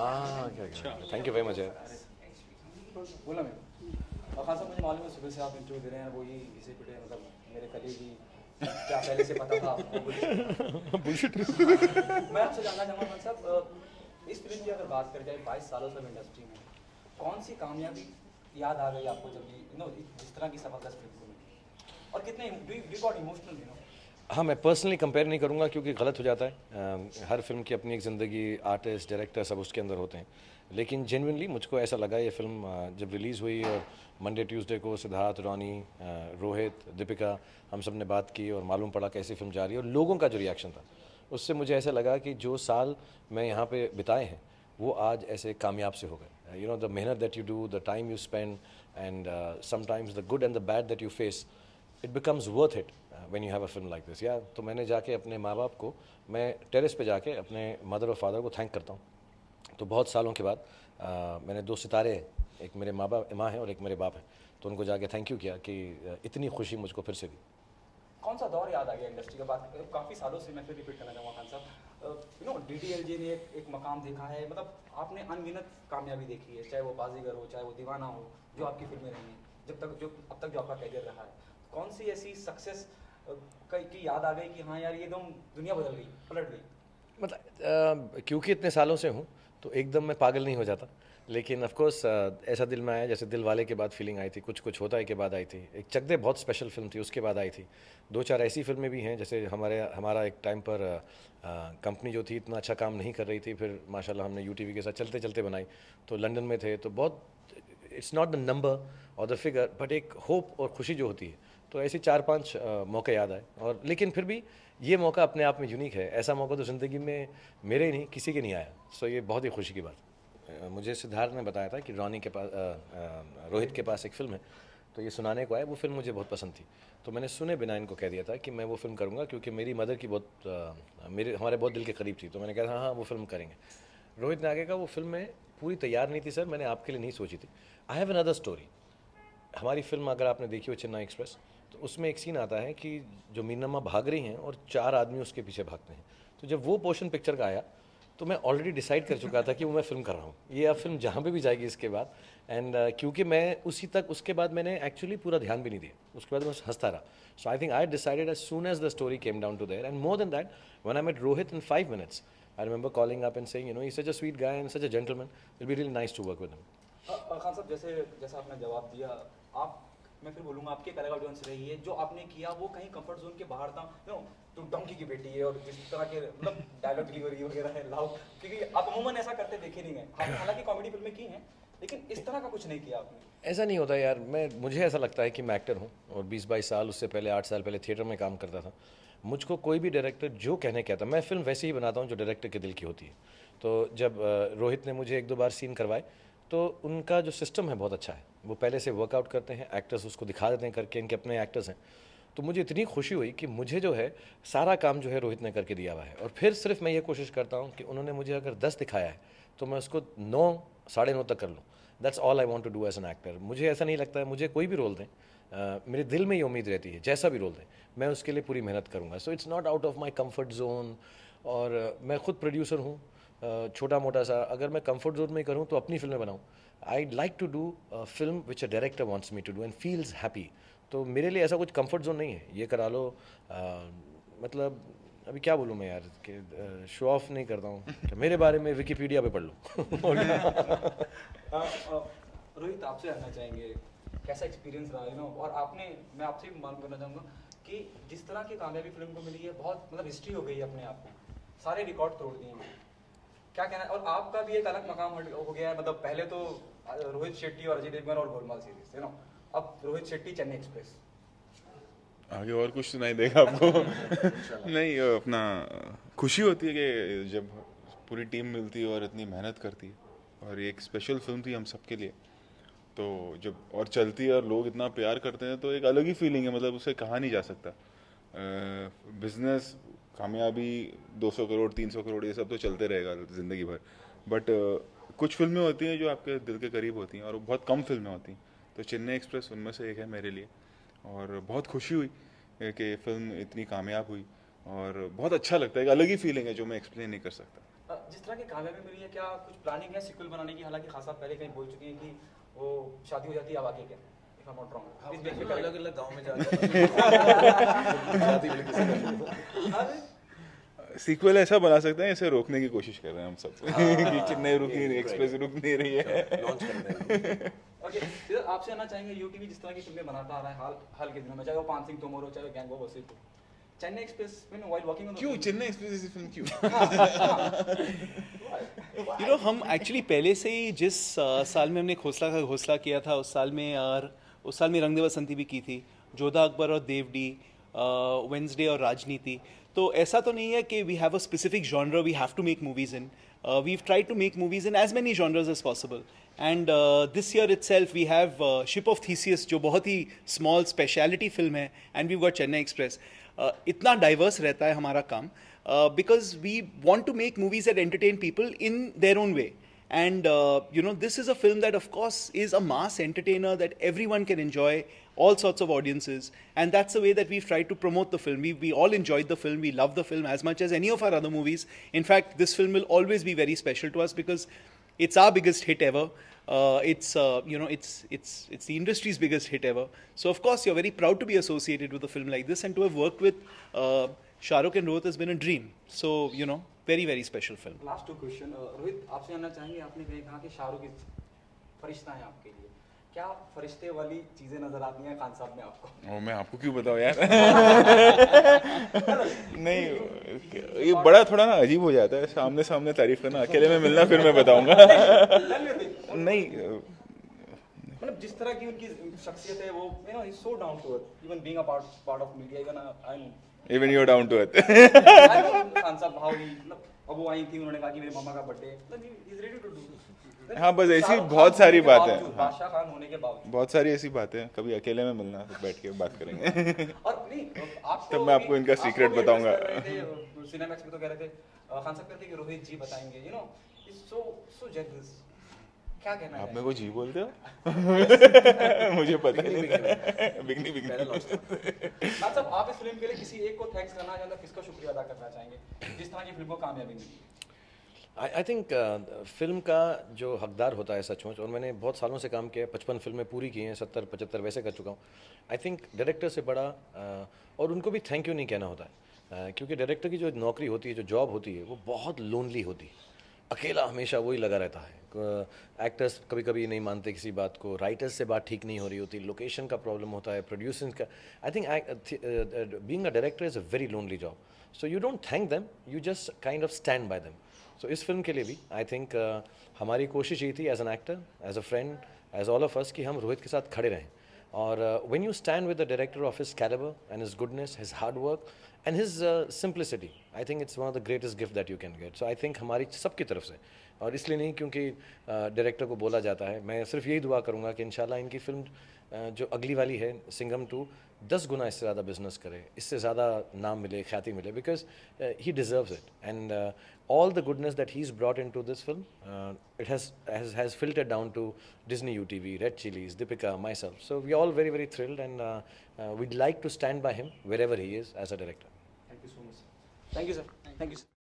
हाँ क्या क्या, थैंक यू वेरी मच यार। बोला मैं। और खान साहब मुझे मालूम है सुबह से आप इंटरव्यू दे रहे हैं, वो ही घिसे पिटे मतलब मेरे कलीग ही क्या पहले से पता था आपको, वो बुलशिट था। बुलशिट। मैं आपसे जानना चाहूँगा खान साहब, इस फिल्म की अगर बात करें जाए 22 सालों से इंडस्ट्री में, कौन सी कामयाबी याद आ गई आपको जब भी जिस तरह की सफलता इस फिल्म को मिली, और कितने डू गॉट इमोशनल? हाँ, मैं पर्सनली कंपेयर नहीं करूँगा क्योंकि गलत हो जाता है। हर फिल्म की अपनी एक ज़िंदगी, आर्टिस्ट, डायरेक्टर सब उसके अंदर होते हैं। लेकिन जेन्युइनली मुझको ऐसा लगा ये फिल्म जब रिलीज़ हुई और मंडे ट्यूसडे को सिद्धार्थ, रॉनी, रोहित, दीपिका, हम सब ने बात की और मालूम पड़ा कैसी फिल्म जा रही है और लोगों का जो रिएक्शन था, उससे मुझे ऐसा लगा कि जो साल मैं यहाँ पे बिताए हैं वो आज ऐसे कामयाब से हो गए। यू नो द मेहनत that you do, the time you spend and sometimes the good and the bad that you face, it becomes worth it when you have a film like this. या तो मैंने जाके अपने माँ बाप को, मैं टेरेस पे जाके अपने मदर और फादर को थैंक करता हूँ। तो बहुत सालों के बाद मैंने दो सितारे, एक मेरे माँ हैं और एक मेरे बाप हैं, तो उनको जाके थैंक यू किया कि इतनी खुशी मुझको फिर से दी। कौन सा दौर याद आ गया इंडस्ट्री का? बात काफ़ी सालों से मैं फिर रिपीट करना चाहूँगा खान साहब, डीडीएलजे ने एक मकाम देखा है, मतलब आपने अनगिनत कामयाबी देखी है, चाहे वो बाजीगर हो, चाहे वो दीवाना हो, जो आपकी फिल्में रही हैं, जब तक जो अब तक जो आपका करियर रहा है, कौन सी ऐसी सक्सेस की याद आ गई कि हाँ यार ये एकदम दुनिया बदल गई, पलट गई? मतलब क्योंकि इतने सालों से हूँ तो एकदम मैं पागल नहीं हो जाता, लेकिन ऑफ कोर्स ऐसा दिल में आया जैसे दिल वाले के बाद फीलिंग आई थी, कुछ कुछ होता है के बाद आई थी, एक चक दे बहुत स्पेशल फिल्म थी उसके बाद आई थी, दो चार ऐसी फिल्में भी हैं जैसे हमारा एक टाइम पर कंपनी जो थी इतना अच्छा काम नहीं कर रही थी, फिर माशाल्लाह हमने यूटीवी के साथ चलते चलते बनाई, तो लंदन में थे तो बहुत, इट्स नॉट द नंबर और द फिगर बट एक होप और खुशी जो होती है, तो ऐसे चार पांच मौके याद आए। और लेकिन फिर भी ये मौका अपने आप में यूनिक है, ऐसा मौका तो ज़िंदगी में मेरे ही नहीं किसी के नहीं आया, सो ये बहुत ही खुशी की बात। मुझे सिद्धार्थ ने बताया था कि रॉनी के पास रोहित के पास एक फ़िल्म है, तो ये सुनाने को आया, वो फिल्म मुझे बहुत पसंद थी, तो मैंने सुने बिना इनको कह दिया था कि मैं वो फिल्म करूँगा क्योंकि मेरी मदर की बहुत मेरे हमारे बहुत दिल के करीब थी, तो मैंने कहा हाँ हाँ वो फिल्म करेंगे। रोहित ने आगे कहा वो फिल्म में पूरी तैयार नहीं थी सर, मैंने आपके लिए नहीं सोची थी, आई हैव अनदर स्टोरी। हमारी फिल्म अगर आपने देखी हो चेन्नई एक्सप्रेस, तो उसमें एक सीन आता है कि जो मीनम्मा भाग रही हैं और चार आदमी उसके पीछे भागते हैं, तो जब वो पोर्शन पिक्चर का आया तो मैं ऑलरेडी डिसाइड कर चुका था कि वो मैं फिल्म कर रहा हूँ, ये अब फिल्म जहाँ पे भी जाएगी इसके बाद। एंड क्योंकि मैं उसी तक उसके बाद मैंने एक्चुअली पूरा ध्यान भी नहीं दिया, उसके बाद मैं बस हंसता रहा। So I think I decided as soon as the story came down to there and more than that when I met Rohit in 5 minutes, I remember calling up and saying, you know, he's such a sweet guy and such a gentleman. It'll be really nice to work with him. Khan साहब, जैसे जैसा आपने जवाब दिया, आप, मैं फिर बोलूँगा आपकी एक अलग ऑडियंस रही है, जो आपने किया वो कहीं कंफर्ट जोन के बाहर था। तो डोंकी की बेटी है और जिस तरह के मतलब डायलॉग डिलीवरी वगैरह है लाओ, क्योंकि आप अमूमन ऐसा करते देखे नहीं गए, आपने हालांकि कॉमेडी फिल्में की हैं लेकिन इस तरह का कुछ नहीं किया आपने। ऐसा नहीं होता यार, मुझे ऐसा लगता है कि मैं एक्टर हूँ और 20-22 साल, उससे पहले 8 साल पहले थिएटर में काम करता था। मुझको कोई भी डायरेक्टर जो कहने कहता, मैं फिल्म वैसे ही बनाता हूँ जो डायरेक्टर के दिल की होती है। तो जब रोहित ने मुझे एक दो बार सीन करवाए, तो उनका जो सिस्टम है बहुत अच्छा है, वो पहले से वर्कआउट करते हैं, एक्टर्स उसको दिखा देते हैं करके, इनके अपने एक्टर्स हैं। तो मुझे इतनी खुशी हुई कि मुझे जो है सारा काम जो है रोहित ने करके दिया हुआ है, और फिर सिर्फ मैं ये कोशिश करता हूँ कि उन्होंने मुझे अगर 10 दिखाया है तो मैं उसको 9, 9:30 तक कर लूँ। That's all I want to do as an actor. मुझे ऐसा नहीं लगता है, मुझे कोई भी रोल दें, मेरे दिल में ये उम्मीद रहती है जैसा भी रोल दें मैं उसके लिए पूरी मेहनत करूँगा। So it's not out of my comfort zone. और मैं खुद प्रोड्यूसर हूँ, छोटा मोटा सा, अगर मैं कंफर्ट जोन में करूँ तो अपनी फिल्में बनाऊँ। I like to do film which a director wants me to do and feels happy. तो मेरे लिए ऐसा कुछ कंफर्ट जोन नहीं है, ये करा लो। मतलब अभी क्या बोलूँ मैं यार, कि शो ऑफ नहीं करता हूँ, कि मेरे बारे में विकिपीडिया पे पढ़ लो। रोहित, आपसे जानना चाहेंगे कैसा एक्सपीरियंस रहा और आपने, मैं आपसे भी मालूम करना चाहूँगा कि जिस तरह की कामयाबी फिल्म को मिली है, बहुत मतलब हिस्ट्री हो गई है अपने आप में, सारे रिकॉर्ड तोड़ दिए हैं, क्या कहना है? और आपका भी एक अलग मकाम हो गया है, मतलब पहले तो रोहित शेट्टी और अजय देवगन और गोलमाल सीरीज है ना, अब रोहित शेट्टी चेन्नई एक्सप्रेस। आगे और कुछ सुनाई देगा आपको? नहीं, अपना खुशी होती है कि जब पूरी टीम मिलती है और इतनी मेहनत करती है, और ये एक स्पेशल फिल्म थी हम सबके लिए, तो जब और चलती है और लोग इतना प्यार करते हैं तो एक अलग ही फीलिंग है, मतलब उसे कहा नहीं जा सकता। बिजनेस, कामयाबी, 200 करोड़ 300 करोड़ ये सब तो चलते रहेगा ज़िंदगी भर, बट कुछ फिल्में होती हैं जो आपके दिल के करीब होती हैं और बहुत कम फिल्में होती हैं, तो चेन्नई एक्सप्रेस उनमें से एक है मेरे लिए। और बहुत खुशी हुई कि फिल्म इतनी कामयाब हुई, और बहुत अच्छा लगता है, एक अलग ही फीलिंग है जो मैं एक्सप्लेन नहीं कर सकता। जिस तरह की कामयाबी मिली है, क्या कुछ प्लानिंग है सीक्वल बनाने की? हालांकि खान साहब पहले कहीं बोल चुके हैं कि वो शादी हो जाती है, अब आगे क्या? If I am not wrong, अलग अलग गाँव में जाकर शादी भी किसी का सीक्वल ऐसा बना सकते हैं, इसे रोकने की कोशिश कर रहे हैं हम सब कि कितने रुक नहीं रही, एक्सप्रेस रुक नहीं रही है। लॉन्च कर दें। ओके, फिर आपसे जानना चाहेंगे, यूटीवी जिस तरह की फिल्में बनाता आ रहा है हाल के दिनों में, चाहे वो पान सिंह तोमर हो, चाहे वो gang of Wasseypur, Chennai express में व्हाइल वर्किंग ऑन क्यों चेन्नई एक्सप्रेस जैसी फिल्म क्यों? हम एक्चुअली पहले से ही जिस साल में हमने खोसला का घोंसला किया था, उस साल में रंग दे बसंती भी की थी, जोधा अकबर और देवडी, वेंसडे और राजनीति। तो ऐसा तो नहीं है कि we have a specific genre we have to make movies in. We've tried to make movies in as many genres as possible. And this year itself we have Ship of Theseus, जो बहुत ही small speciality film है, and we've got Chennai Express. इतना diverse रहता है हमारा काम because we want to make movies that entertain people in their own way. And this is a film that of course is a mass entertainer that everyone can enjoy, all sorts of audiences, and that's the way that we've tried to promote the film. We all enjoyed the film, we love the film as much as any of our other movies. In fact, this film will always be very special to us because it's our biggest hit ever. It's the industry's biggest hit ever. So of course you're very proud to be associated with a film like this, and to have worked with Shah Rukh and Rohit has been a dream. So very very special film. Last 2 question, Rohit आपसे जानना चाहेंगे, आपने कहीं कहा कि शाहरुख इस फरिश्ता है आपके लिए, क्या फरिश्ते वाली चीजें नजर आती हैं खान साहब में आपको? मैं आपको क्यों बताऊं यार? नहीं, ये बड़ा थोड़ा ना अजीब हो जाता है सामने सामने तारीफ करना, अकेले में मिलना फिर मैं बताऊंगा। नहीं, मतलब जिस तरह की उनकी शख्सियत है, वो so down to earth, even being a part of media, even you down to earth. Khan साहब भाव ही, मतलब अब वो आई थी, उन्होंने कहा कि मेरे मामा का बर्थडे, मतलब he is ready to do. हाँ, बस ऐसी बहुत सारी बातें, बादशाह खान होने के बावजूद बहुत सारी ऐसी बातें, कभी अकेले में मिलना तो बैठ के बात करेंगे। और नहीं, आपको तब मैं आपको इनका सीक्रेट बताऊंगा। सिनेमैक्स में तो कह रहे थे, खान साहब कहते कि रोहित जी बताएंगे, इज सो जेलस, क्या कहना है? आप मेरे को जी बोलते हो? मुझे पता नहीं। बिगनी खान साहब, आप इस फिल्म के लिए किसी एक को थैंक्स करना चाहेंगे, किसका शुक्रिया अदा करना चाहेंगे जिस तरह की फिल्म को कामयाबी मिली? आई थिंक फिल्म का जो हकदार होता है सचमुच, और मैंने बहुत सालों से काम किया है, 55 फिल्में पूरी की हैं, 70-75 वैसे कर चुका हूँ। आई थिंक डायरेक्टर से बड़ा और उनको भी थैंक यू नहीं कहना होता है, क्योंकि डायरेक्टर की जो नौकरी होती है, जो जॉब होती है, वो बहुत लोनली होती है, अकेला हमेशा वही लगा रहता है। एक्टर्स कभी कभी नहीं मानते किसी बात को, राइटर्स से बात ठीक नहीं हो रही होती, लोकेशन का प्रॉब्लम होता है, प्रोड्यूसिंग का। I think being a director is a very lonely job, so you don't thank them, you just kind of stand by them. So इस फिल्म के लिए भी आई थिंक हमारी कोशिश ये थी as an actor, as a friend, as all of us, कि हम रोहित के साथ खड़े रहें। और when you stand with the director of his calibre and his goodness, his hard work and his simplicity, I think it's one of the greatest gift that you can get. So I think हमारी सबकी तरफ से, और इसलिए नहीं क्योंकि director को बोला जाता है, मैं सिर्फ यही दुआ करूँगा कि इंशाल्लाह इनकी फिल्म जो अगली वाली है सिंघम 2 10 गुना इससे ज़्यादा बिजनेस करे, इससे ज़्यादा नाम मिले, ख्याति मिले, because he deserves it. And all the goodness that he's brought into this film, it has filtered down to Disney UTV, Red Chillies, Deepika, myself. So we are all very very thrilled, and we'd like to stand by him wherever he is as a director. Thank you so much. Thank you, sir. Thank you, sir.